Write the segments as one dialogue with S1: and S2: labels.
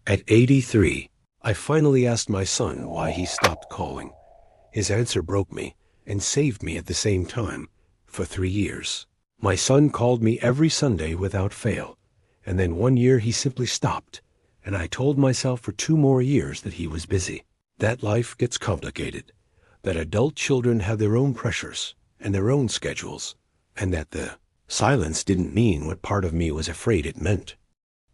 S1: At 83, I finally asked my son why he stopped calling. His answer broke me and saved me at the same time for 3 years. My son called me every Sunday without fail, and then one year he simply stopped, and I told myself for 2 more years that he was busy. That life gets complicated, that adult children have their own pressures and their own schedules, and that the silence didn't mean what part of me was afraid it meant.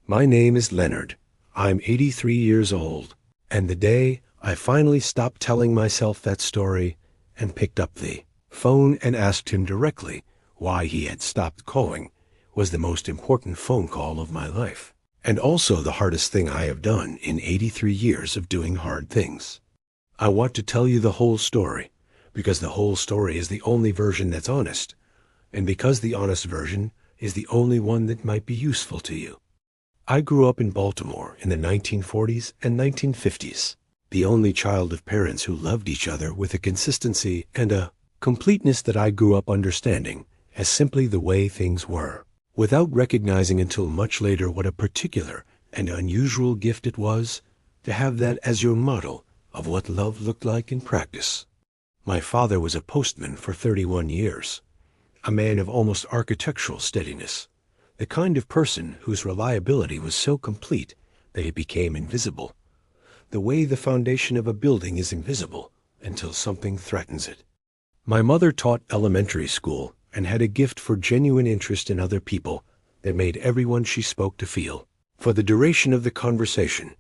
S1: My name is Leonard. I'm 83 years old, and the day I finally stopped telling myself that story and picked up the phone and asked him directly why he had stopped calling was the most important phone call of my life, and also the hardest thing I have done in 83 years of doing hard things. I want to tell you the whole story, because the whole story is the only version that's honest, and because the honest version is the only one that might be useful to you. I grew up in Baltimore in the 1940s and 1950s, the only child of parents who loved each other with a consistency and a completeness that I grew up understanding as simply the way things were, without recognizing until much later what a particular and unusual gift it was to have that as your model of what love looked like in practice. My father was a postman for 31 years, a man of almost architectural steadiness, the kind of person whose reliability was so complete that it became invisible, the way the foundation of a building is invisible until something threatens it. My mother taught elementary school and had a gift for genuine interest in other people that made everyone she spoke to feel, for the duration of the conversation,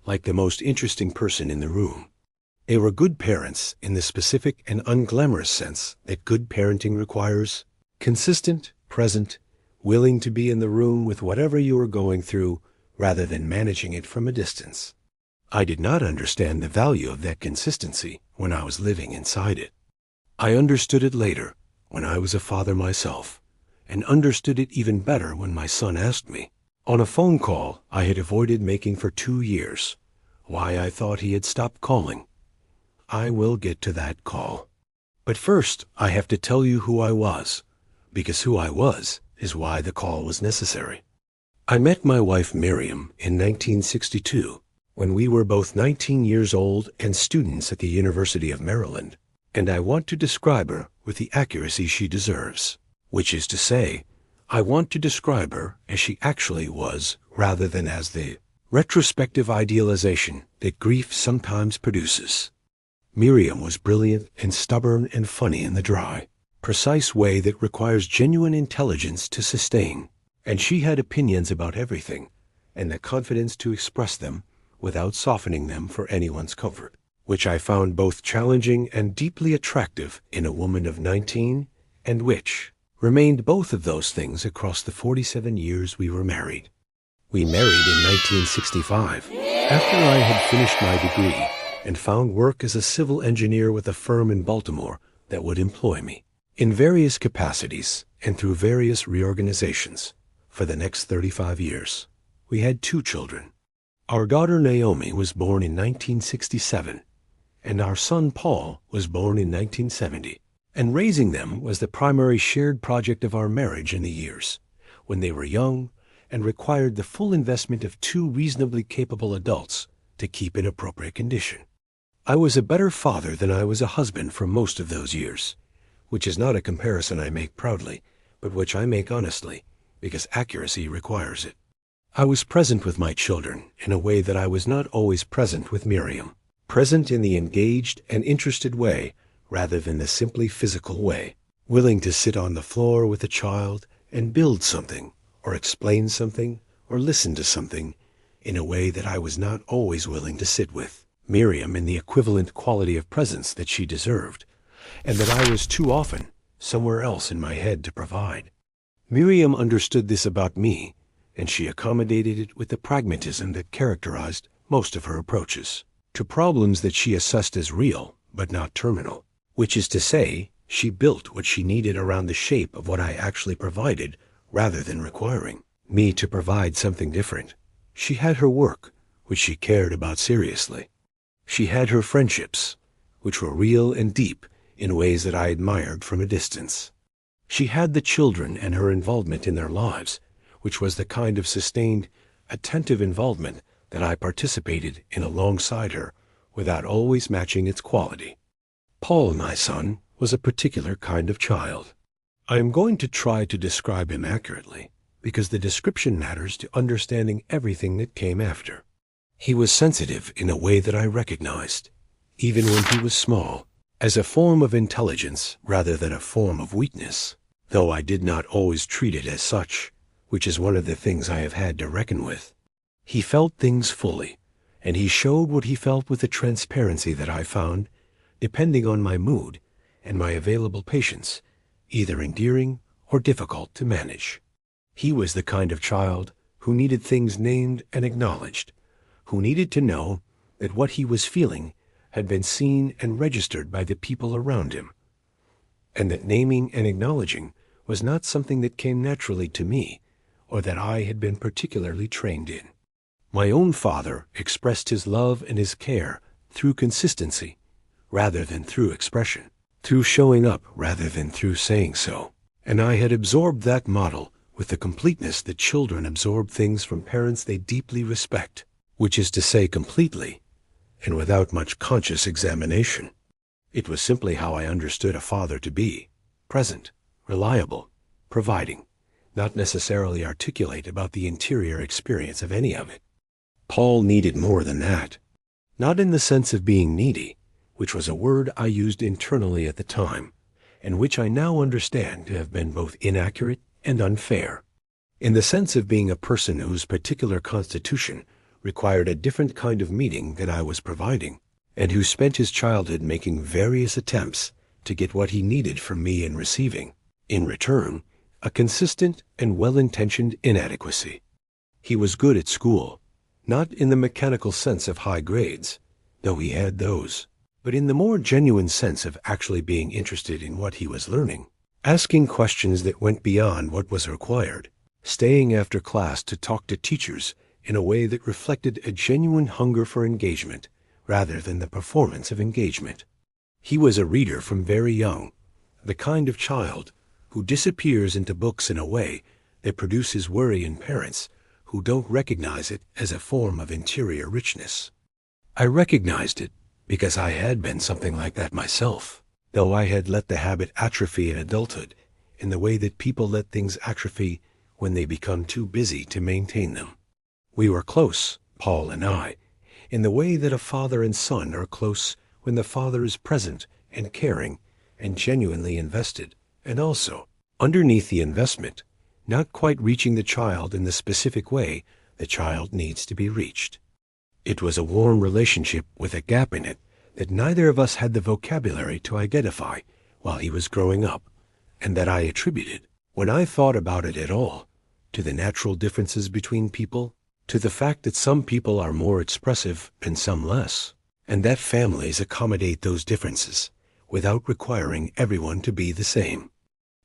S1: like the most interesting person in the room. They were good parents in the specific and unglamorous sense that good parenting requires: consistent, present, willing to be in the room with whatever you were going through rather than managing it from a distance. I did not understand the value of that consistency when I was living inside it. I understood it later when I was a father myself, and understood it even better when my son asked me, on a phone call I had avoided making for 2 years, why I thought he had stopped calling. I will get to that call. But first I have to tell you who I was, because who I was is why the call was necessary. I met my wife Miriam in 1962, when we were both 19 years old and students at the University of Maryland, and I want to describe her with the accuracy she deserves, which is to say, I want to describe her as she actually was rather than as the retrospective idealization that grief sometimes produces. Miriam was brilliant and stubborn and funny in the dry, precise way that requires genuine intelligence to sustain, and she had opinions about everything and the confidence to express them without softening them for anyone's comfort, which I found both challenging and deeply attractive in a woman of 19, and which remained both of those things across the 47 years we were married. We married in 1965, after I had finished my degree and found work as a civil engineer with a firm in Baltimore that would employ me in various capacities and through various reorganizations for the next 35 years. We had 2 children. Our daughter Naomi was born in 1967, and our son Paul was born in 1970, and raising them was the primary shared project of our marriage in the years when they were young and required the full investment of 2 reasonably capable adults to keep in appropriate condition. I was a better father than I was a husband for most of those years, which is not a comparison I make proudly, but which I make honestly, because accuracy requires it. I was present with my children in a way that I was not always present with Miriam, present in the engaged and interested way rather than the simply physical way, willing to sit on the floor with a child and build something, or explain something, or listen to something in a way that I was not always willing to sit with Miriam in the equivalent quality of presence that she deserved, and that I was too often somewhere else in my head to provide. Miriam understood this about me, and she accommodated it with the pragmatism that characterized most of her approaches to problems that she assessed as real but not terminal, which is to say, she built what she needed around the shape of what I actually provided rather than requiring me to provide something different. She had her work, which she cared about seriously. She had her friendships, which were real and deep in ways that I admired from a distance. She had the children and her involvement in their lives, which was the kind of sustained, attentive involvement that I participated in alongside her without always matching its quality. Paul, my son, was a particular kind of child. I am going to try to describe him accurately, because the description matters to understanding everything that came after. He was sensitive in a way that I recognized, even when he was small, as a form of intelligence rather than a form of weakness, though I did not always treat it as such, which is one of the things I have had to reckon with. He felt things fully, and he showed what he felt with a transparency that I found, depending on my mood and my available patience, either endearing or difficult to manage. He was the kind of child who needed things named and acknowledged, who needed to know that what he was feeling had been seen and registered by the people around him, and that naming and acknowledging was not something that came naturally to me or that I had been particularly trained in. My own father expressed his love and his care through consistency rather than through expression, through showing up rather than through saying so, and I had absorbed that model with the completeness that children absorb things from parents they deeply respect, which is to say completely, and without much conscious examination. It was simply how I understood a father to be: present, reliable, providing, not necessarily articulate about the interior experience of any of it. Paul needed more than that, not in the sense of being needy, which was a word I used internally at the time, and which I now understand to have been both inaccurate and unfair, in the sense of being a person whose particular constitution required a different kind of meeting than I was providing, and who spent his childhood making various attempts to get what he needed from me and receiving, in return, a consistent and well-intentioned inadequacy. He was good at school, not in the mechanical sense of high grades, though he had those, but in the more genuine sense of actually being interested in what he was learning, asking questions that went beyond what was required, staying after class to talk to teachers in a way that reflected a genuine hunger for engagement rather than the performance of engagement. He was a reader from very young, the kind of child who disappears into books in a way that produces worry in parents who don't recognize it as a form of interior richness. I recognized it because I had been something like that myself, though I had let the habit atrophy in adulthood in the way that people let things atrophy when they become too busy to maintain them. We were close, Paul and I, in the way that a father and son are close when the father is present and caring and genuinely invested, and also, underneath the investment, not quite reaching the child in the specific way the child needs to be reached. It was a warm relationship with a gap in it that neither of us had the vocabulary to identify while he was growing up, and that I attributed, when I thought about it at all, to the natural differences between people, to the fact that some people are more expressive and some less, and that families accommodate those differences without requiring everyone to be the same.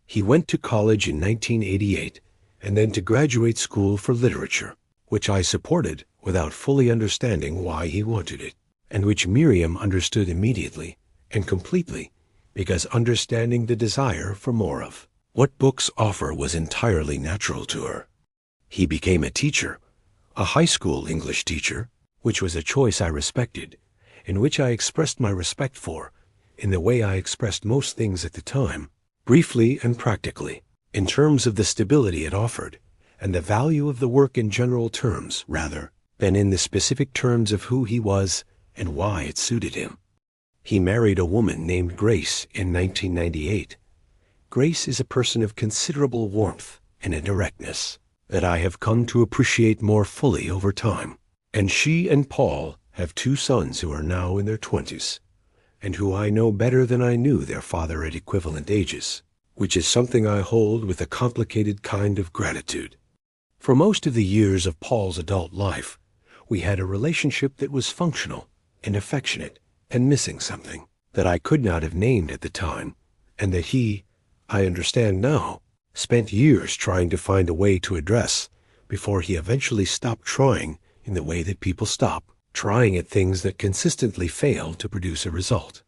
S1: He went to college in 1988 and then to graduate school for literature, which I supported without fully understanding why he wanted it, and which Miriam understood immediately and completely because understanding the desire for more of what books offer was entirely natural to her. He became a teacher, a high school English teacher, which was a choice I respected, and which I expressed my respect for in the way I expressed most things at the time, briefly and practically, in terms of the stability it offered, and the value of the work in general terms rather than in the specific terms of who he was and why it suited him. He married a woman named Grace in 1998. Grace is a person of considerable warmth and a directness that I have come to appreciate more fully over time, and she and Paul have 2 sons who are now in their 20s, and who I know better than I knew their father at equivalent ages, which is something I hold with a complicated kind of gratitude. For most of the years of Paul's adult life, we had a relationship that was functional and affectionate and missing something that I could not have named at the time, and that he, I understand now, spent years trying to find a way to address before he eventually stopped trying in the way that people stop, trying at things that consistently fail to produce a result.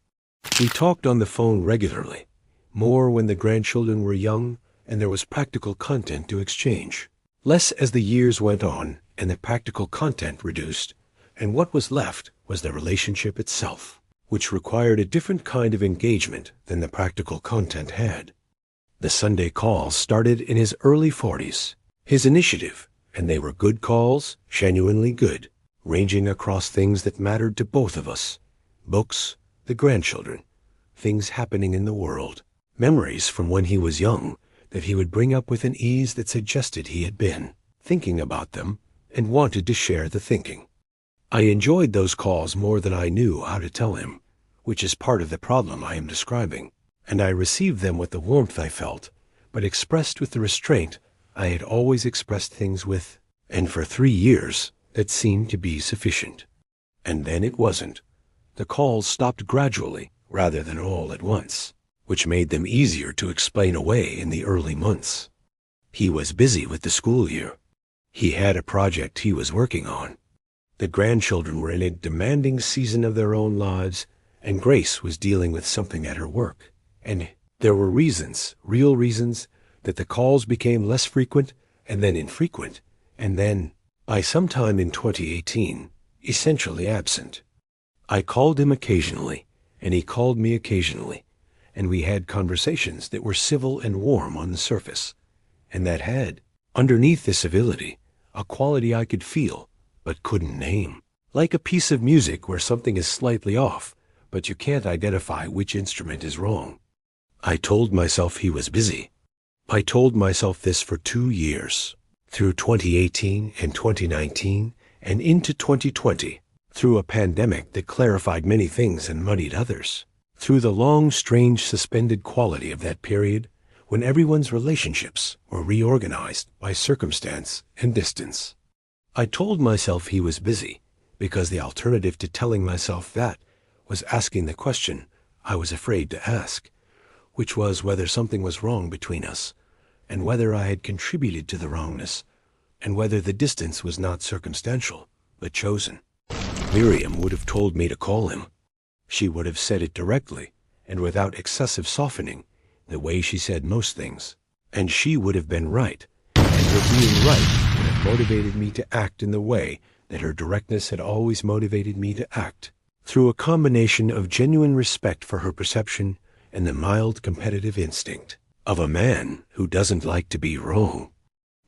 S1: We talked on the phone regularly, more when the grandchildren were young and there was practical content to exchange, less as the years went on and the practical content reduced, and what was left was the relationship itself, which required a different kind of engagement than the practical content had. The Sunday calls started in his early 40s, his initiative, and they were good calls, genuinely good, ranging across things that mattered to both of us: books, the grandchildren, things happening in the world, memories from when he was young that he would bring up with an ease that suggested he had been thinking about them and wanted to share the thinking. I enjoyed those calls more than I knew how to tell him, which is part of the problem I am describing, and I received them with the warmth I felt, but expressed with the restraint I had always expressed things with, and for 3 years that seemed to be sufficient. And then it wasn't. The calls stopped gradually rather than all at once, which made them easier to explain away in the early months. He was busy with the school year. He had a project he was working on. The grandchildren were in a demanding season of their own lives, and Grace was dealing with something at her work. And there were reasons, real reasons, that the calls became less frequent and then infrequent, and then, by sometime in 2018, essentially absent. I called him occasionally, and he called me occasionally, and we had conversations that were civil and warm on the surface, and that had, underneath the civility, a quality I could feel but couldn't name. Like a piece of music where something is slightly off, but you can't identify which instrument is wrong. I told myself he was busy. I told myself this for 2 years, through 2018 and 2019 and into 2020, through a pandemic that clarified many things and muddied others, through the long, strange, suspended quality of that period when everyone's relationships were reorganized by circumstance and distance. I told myself he was busy because the alternative to telling myself that was asking the question I was afraid to ask, which was whether something was wrong between us, and whether I had contributed to the wrongness, and whether the distance was not circumstantial, but chosen. Miriam would have told me to call him. She would have said it directly, and without excessive softening, the way she said most things. And she would have been right, and her being right would have motivated me to act in the way that her directness had always motivated me to act, through a combination of genuine respect for her perception and the mild competitive instinct of a man who doesn't like to be wrong.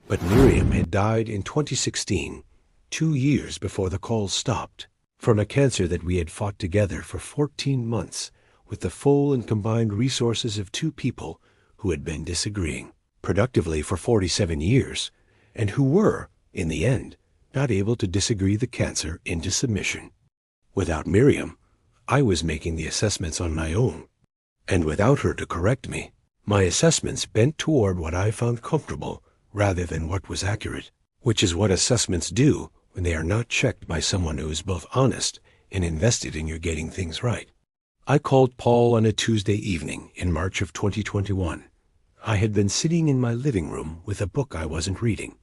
S1: But Miriam had died in 2016, 2 years before the calls stopped, from a cancer that we had fought together for 14 months with the full and combined resources of 2 people who had been disagreeing productively for 47 years, and who were, in the end, not able to disagree the cancer into submission. Without Miriam, I was making the assessments on my own, and without her to correct me, my assessments bent toward what I found comfortable rather than what was accurate, which is what assessments do when they are not checked by someone who is both honest and invested in your getting things right. I called Paul on a Tuesday evening in March of 2021. I had been sitting in my living room with a book I wasn't reading,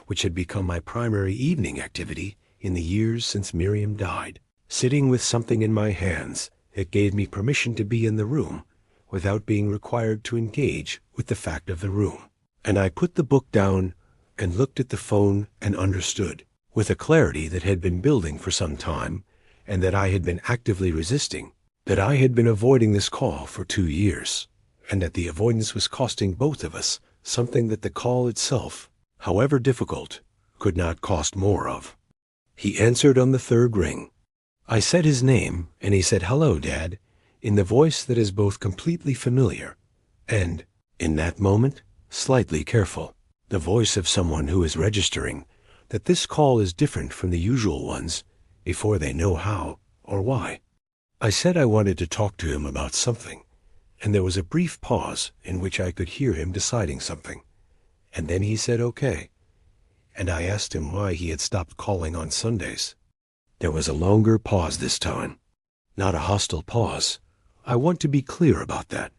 S1: which had become my primary evening activity in the years since Miriam died, sitting with something in my hands that gave me permission to be in the room without being required to engage with the fact of the room. And I put the book down and looked at the phone and understood, with a clarity that had been building for some time and that I had been actively resisting, that I had been avoiding this call for 2 years, and that the avoidance was costing both of us something that the call itself, however difficult, could not cost more of. He answered on the 3rd ring. I said his name, and he said, "Hello, Dad," in the voice that is both completely familiar and, in that moment, slightly careful, the voice of someone who is registering that this call is different from the usual ones before they know how or why. I said I wanted to talk to him about something, and there was a brief pause in which I could hear him deciding something, and then he said okay, and I asked him why he had stopped calling on Sundays. There was a longer pause this time, not a hostile pause. I want to be clear about that,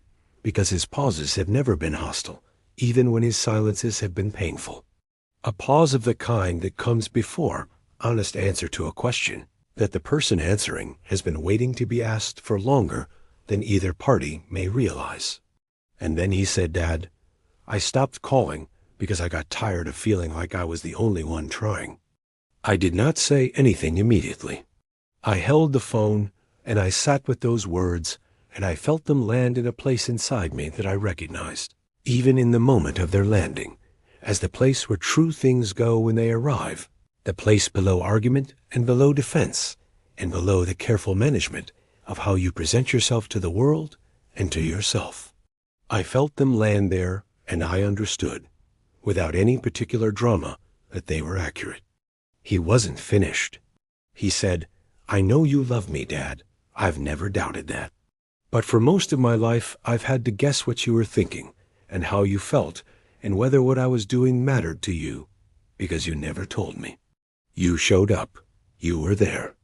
S1: because his pauses have never been hostile, even when his silences have been painful. A pause of the kind that comes before honest answer to a question that the person answering has been waiting to be asked for longer than either party may realize. And then he said, "Dad, I stopped calling because I got tired of feeling like I was the only one trying. I did not say anything immediately. I held the phone, and I sat with those words, and I felt them land in a place inside me that I recognized, even in the moment of their landing, as the place where true things go when they arrive, the place below argument and below defense, and below the careful management of how you present yourself to the world and to yourself. I felt them land there, and I understood, without any particular drama, that they were accurate. He wasn't finished. He said, "I know you love me, Dad. I've never doubted that. But for most of my life, I've had to guess what you were thinking, and how you felt, and whether what I was doing mattered to you, because you never told me. You showed up. You were there.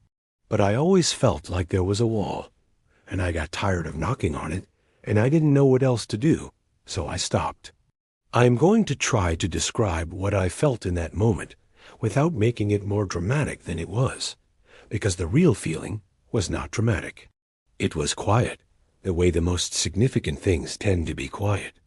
S1: But I always felt like there was a wall, and I got tired of knocking on it, and I didn't know what else to do, so I stopped. I am going to try to describe what I felt in that moment without making it more dramatic than it was, because the real feeling was not dramatic. It was quiet, the way the most significant things tend to be quiet.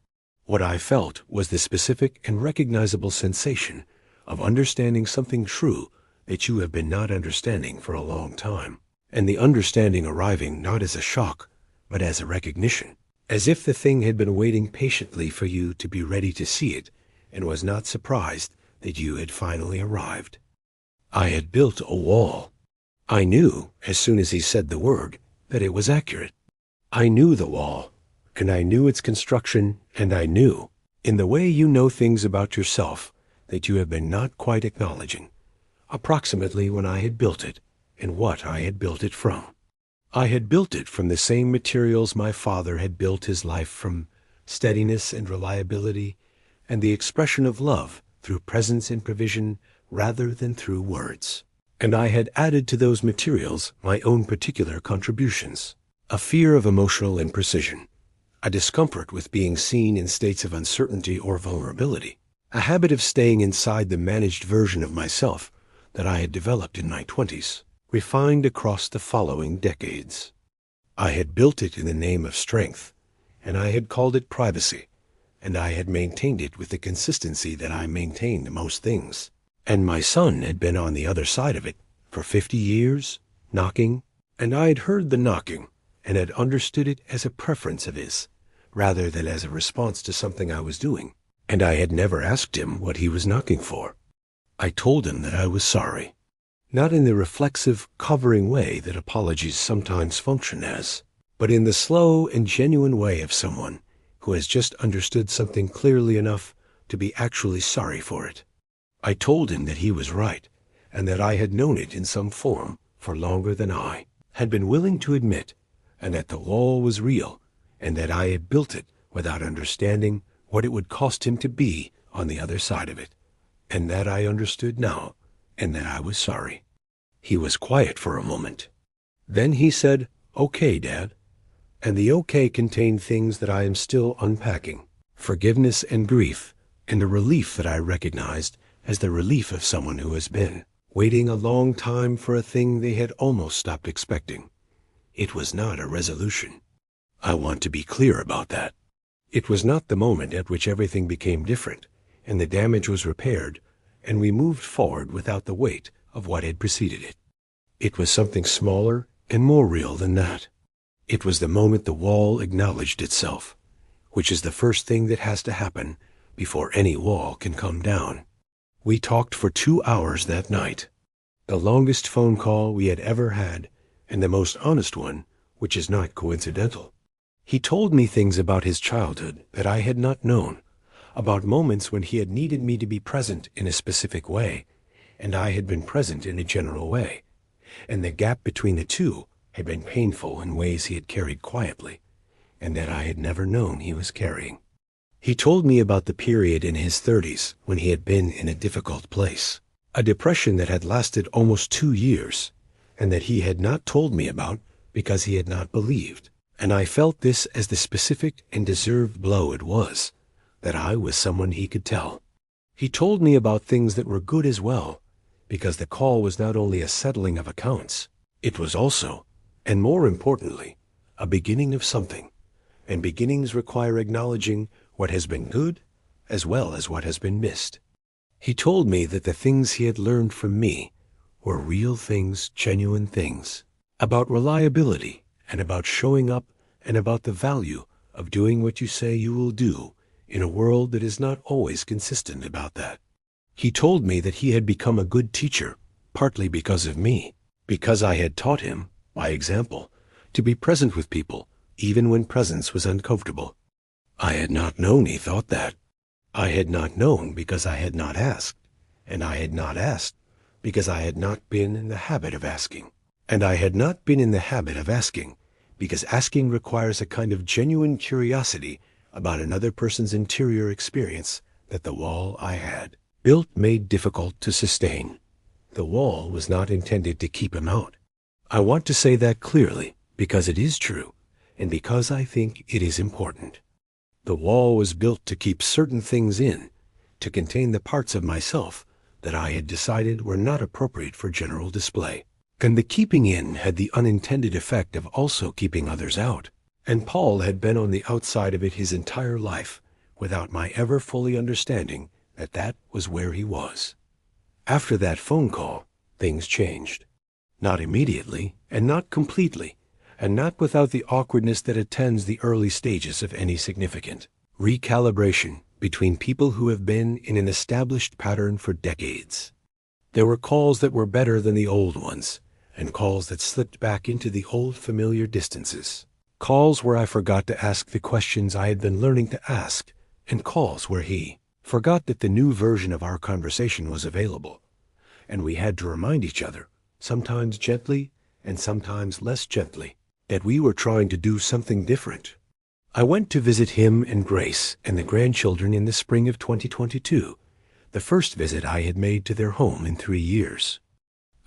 S1: What I felt was the specific and recognizable sensation of understanding something true that you have been not understanding for a long time, and the understanding arriving not as a shock, but as a recognition, as if the thing had been waiting patiently for you to be ready to see it, and was not surprised that you had finally arrived. I had built a wall. I knew, as soon as he said the word, that it was accurate. I knew the wall, and I knew its construction, and I knew, in the way you know things about yourself, that you have been not quite acknowledging, approximately when I had built it, and what I had built it from. I had built it from the same materials my father had built his life from, steadiness and reliability, and the expression of love through presence and provision rather than through words. And I had added to those materials my own particular contributions, a fear of emotional imprecision, a discomfort with being seen in states of uncertainty or vulnerability, a habit of staying inside the managed version of myself that I had developed in my 20s, refined across the following decades. I had built it in the name of strength, and I had called it privacy, and I had maintained it with the consistency that I maintained most things. And my son had been on the other side of it for 50 years, knocking, and I had heard the knocking and had understood it as a preference of his, rather than as a response to something I was doing, and I had never asked him what he was knocking for. I told him that I was sorry, not in the reflexive, covering way that apologies sometimes function as, but in the slow and genuine way of someone who has just understood something clearly enough to be actually sorry for it. I told him that he was right, and that I had known it in some form for longer than I had been willing to admit, and that the wall was real, and that I had built it without understanding what it would cost him to be on the other side of it, and that I understood now, and that I was sorry. He was quiet for a moment. Then he said, "Okay, Dad." And the okay contained things that I am still unpacking, forgiveness and grief, and a relief that I recognized as the relief of someone who has been waiting a long time for a thing they had almost stopped expecting. It was not a resolution. I want to be clear about that. It was not the moment at which everything became different, and the damage was repaired, and we moved forward without the weight of what had preceded it. It was something smaller and more real than that. It was the moment the wall acknowledged itself, which is the first thing that has to happen before any wall can come down. We talked for 2 hours that night, the longest phone call we had ever had, and the most honest one, which is not coincidental. He told me things about his childhood that I had not known, about moments when he had needed me to be present in a specific way, and I had been present in a general way, and the gap between the two had been painful in ways he had carried quietly, and that I had never known he was carrying. He told me about the period in his 30s when he had been in a difficult place, a depression that had lasted almost 2 years, and that he had not told me about because he had not believed. And I felt this as the specific and deserved blow it was, that I was someone he could tell. He told me about things that were good as well, because the call was not only a settling of accounts, it was also, and more importantly, a beginning of something, and beginnings require acknowledging what has been good as well as what has been missed. He told me that the things he had learned from me were real things, genuine things, about reliability and about showing up and about the value of doing what you say you will do in a world that is not always consistent about that. He told me that he had become a good teacher, partly because of me, because I had taught him, by example, to be present with people, even when presence was uncomfortable. I had not known he thought that. I had not known because I had not asked, and I had not asked because I had not been in the habit of asking. And I had not been in the habit of asking because asking requires a kind of genuine curiosity about another person's interior experience that the wall I had built made difficult to sustain. The wall was not intended to keep him out. I want to say that clearly because it is true and because I think it is important. The wall was built to keep certain things in, to contain the parts of myself that I had decided were not appropriate for general display. And the keeping in had the unintended effect of also keeping others out. And Paul had been on the outside of it his entire life, without my ever fully understanding that that was where he was. After that phone call, things changed. Not immediately, and not completely, and not without the awkwardness that attends the early stages of any significant recalibration between people who have been in an established pattern for decades. There were calls that were better than the old ones, and calls that slipped back into the old familiar distances. Calls where I forgot to ask the questions I had been learning to ask, and calls where he forgot that the new version of our conversation was available, and we had to remind each other, sometimes gently and sometimes less gently, that we were trying to do something different. I went to visit him and Grace and the grandchildren in the spring of 2022, the first visit I had made to their home in 3 years.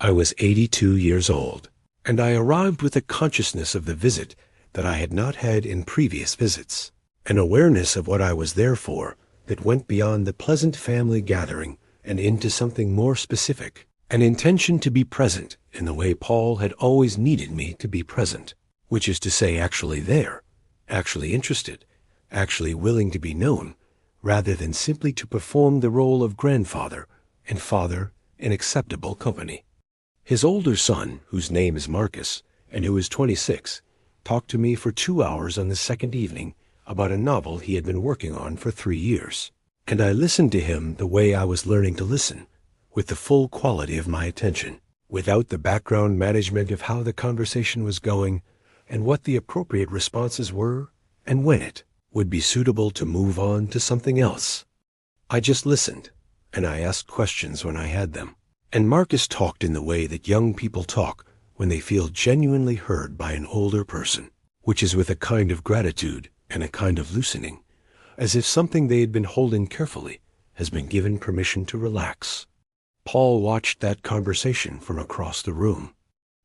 S1: I was 82 years old, and I arrived with a consciousness of the visit that I had not had in previous visits, an awareness of what I was there for that went beyond the pleasant family gathering and into something more specific, an intention to be present in the way Paul had always needed me to be present, which is to say actually there, actually interested, actually willing to be known, rather than simply to perform the role of grandfather and father in acceptable company. His older son, whose name is Marcus, and who is 26, talked to me for 2 hours on the second evening about a novel he had been working on for 3 years, and I listened to him the way I was learning to listen, with the full quality of my attention, without the background management of how the conversation was going and what the appropriate responses were and when it would be suitable to move on to something else. I just listened, and I asked questions when I had them. And Marcus talked in the way that young people talk when they feel genuinely heard by an older person, which is with a kind of gratitude and a kind of loosening, as if something they had been holding carefully has been given permission to relax. Paul watched that conversation from across the room.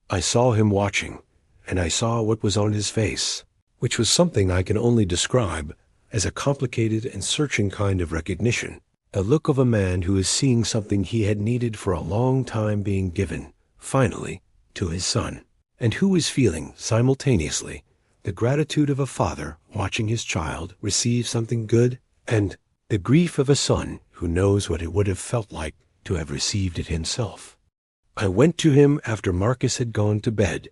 S1: I saw him watching, and I saw what was on his face, which was something I can only describe as a complicated and searching kind of recognition, a look of a man who is seeing something he had needed for a long time being given, finally, to his son, and who is feeling, simultaneously, the gratitude of a father watching his child receive something good, and the grief of a son who knows what it would have felt like to have received it himself. I went to him after Marcus had gone to bed.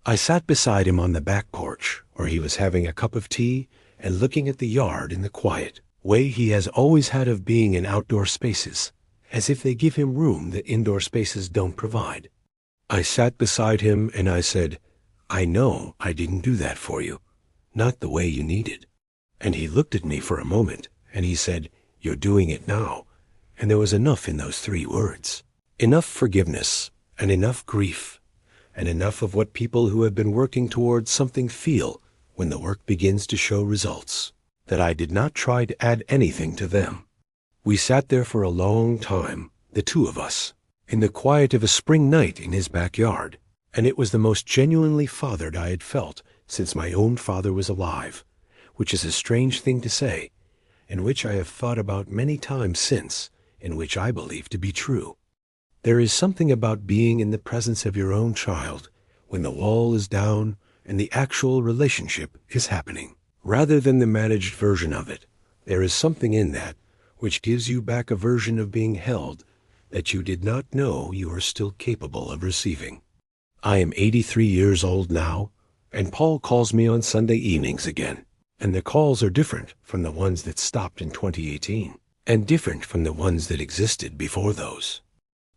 S1: I sat beside him on the back porch, where he was having a cup of tea and looking at the yard in the quiet way he has always had of being in outdoor spaces, as if they give him room that indoor spaces don't provide. I sat beside him and I said, "I know I didn't do that for you, not the way you needed." And he looked at me for a moment and he said, "You're doing it now." And there was enough in those 3 words, enough forgiveness and enough grief, and enough of what people who have been working towards something feel when the work begins to show results, that I did not try to add anything to them. We sat there for a long time, the 2 of us, in the quiet of a spring night in his backyard, and it was the most genuinely fathered I had felt since my own father was alive, which is a strange thing to say, and which I have thought about many times since, and which I believe to be true. There is something about being in the presence of your own child when the wall is down and the actual relationship is happening, rather than the managed version of it. There is something in that which gives you back a version of being held that you did not know you are still capable of receiving. I am 83 years old now, and Paul calls me on Sunday evenings again, and the calls are different from the ones that stopped in 2018, and different from the ones that existed before those.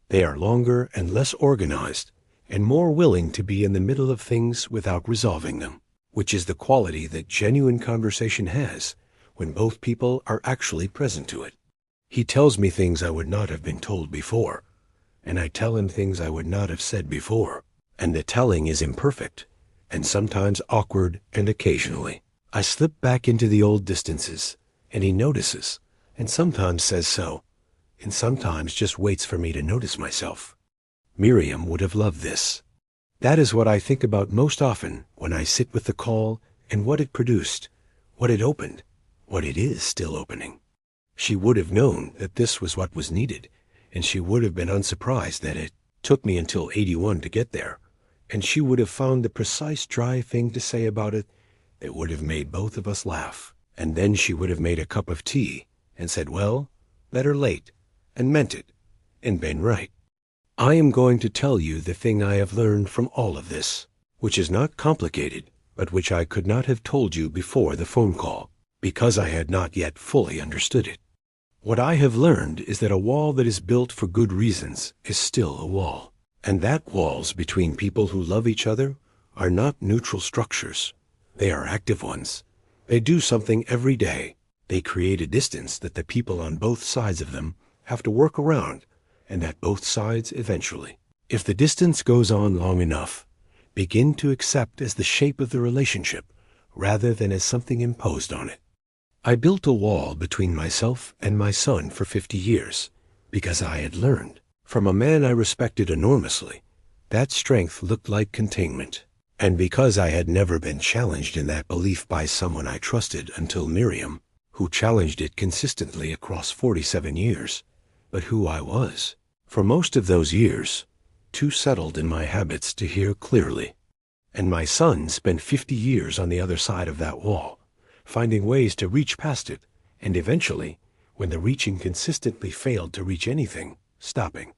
S1: They are longer and less organized, and more willing to be in the middle of things without resolving them, which is the quality that genuine conversation has when both people are actually present to it. He tells me things I would not have been told before, and I tell him things I would not have said before, and the telling is imperfect, and sometimes awkward, and occasionally I slip back into the old distances, and he notices, and sometimes says so, and sometimes just waits for me to notice myself. Miriam would have loved this. That is what I think about most often when I sit with the call and what it produced, what it opened, what it is still opening. She would have known that this was what was needed, and she would have been unsurprised that it took me until 81 to get there, and she would have found the precise dry thing to say about it that would have made both of us laugh. And then she would have made a cup of tea and said, well, better late, and meant it, and been right. I am going to tell you the thing I have learned from all of this, which is not complicated, but which I could not have told you before the phone call, because I had not yet fully understood it. What I have learned is that a wall that is built for good reasons is still a wall, and that walls between people who love each other are not neutral structures. They are active ones. They do something every day. They create a distance that the people on both sides of them have to work around, and that both sides eventually, if the distance goes on long enough, begin to accept as the shape of the relationship rather than as something imposed on it. I built a wall between myself and my son for 50 years because I had learned from a man I respected enormously that strength looked like containment, and because I had never been challenged in that belief by someone I trusted until Miriam, who challenged it consistently across 47 years, but who I was, for most of those years, too settled in my habits to hear clearly. And my son spent 50 years on the other side of that wall, finding ways to reach past it, and eventually, when the reaching consistently failed to reach anything, stopping.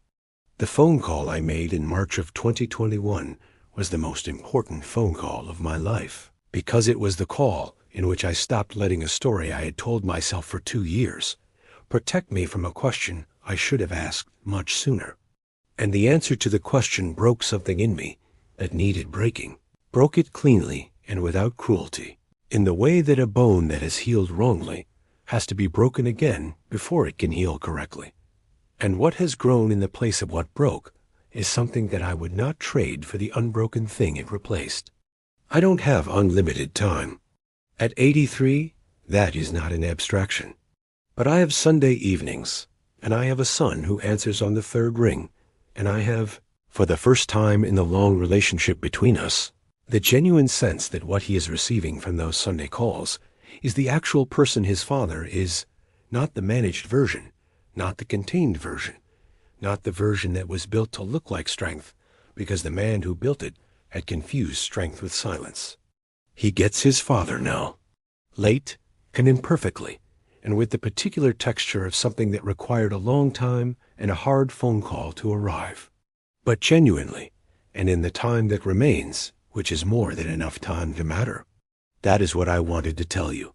S1: The phone call I made in March of 2021 was the most important phone call of my life, because it was the call in which I stopped letting a story I had told myself for 2 years protect me from a question I should have asked much sooner. And the answer to the question broke something in me that needed breaking, broke it cleanly and without cruelty, in the way that a bone that has healed wrongly has to be broken again before it can heal correctly. And what has grown in the place of what broke is something that I would not trade for the unbroken thing it replaced. I don't have unlimited time. At 83, that is not an abstraction. But I have Sunday evenings, and I have a son who answers on the third ring, and I have, for the first time in the long relationship between us, the genuine sense that what he is receiving from those Sunday calls is the actual person his father is, not the managed version, not the contained version, not the version that was built to look like strength, because the man who built it had confused strength with silence. He gets his father now, late and imperfectly, and with the particular texture of something that required a long time and a hard phone call to arrive. But genuinely, and in the time that remains, which is more than enough time to matter. That is what I wanted to tell you.